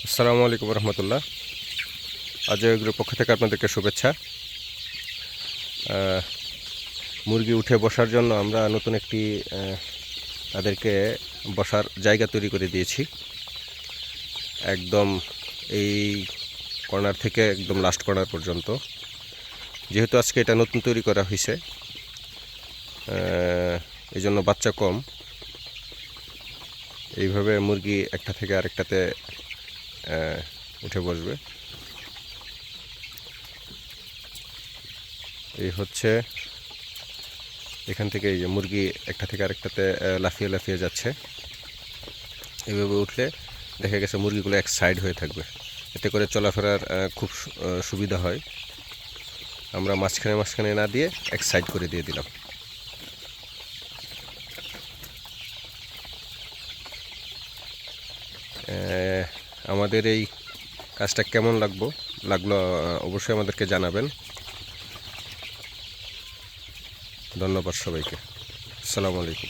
আসসালামু আলাইকুম রহমতুল্লাহ। আজকের পক্ষ থেকে আপনাদেরকে শুভেচ্ছা। মুরগি উঠে বসার জন্য আমরা নতুন একটি তাদেরকে বসার জায়গা তৈরি করে দিয়েছি। একদম এই কর্নার থেকে একদম লাস্ট কর্নার পর্যন্ত। যেহেতু আজকে এটা নতুন তৈরি করা হয়েছে, এই জন্য বাচ্চা কম। এইভাবে মুরগি একটা থেকে আরেকটাতে উঠে বসবে। এই হচ্ছে এখান থেকে এই যে মুরগি একটা থেকে আরেকটাতে লাফিয়ে লাফিয়ে যাচ্ছে। এভাবে উঠলে দেখা গেছে মুরগিগুলো এক সাইড হয়ে থাকবে, এতে করে চলাফেরার খুব সুবিধা হয়। আমরা মাঝখানে মাঝখানে না দিয়ে এক সাইড করে দিয়ে দিলাম। আমাদের এই কাজটা কেমন লাগলো অবশ্যই আমাদেরকে জানাবেন। ধন্যবাদ সবাইকে। আসসালামু আলাইকুম।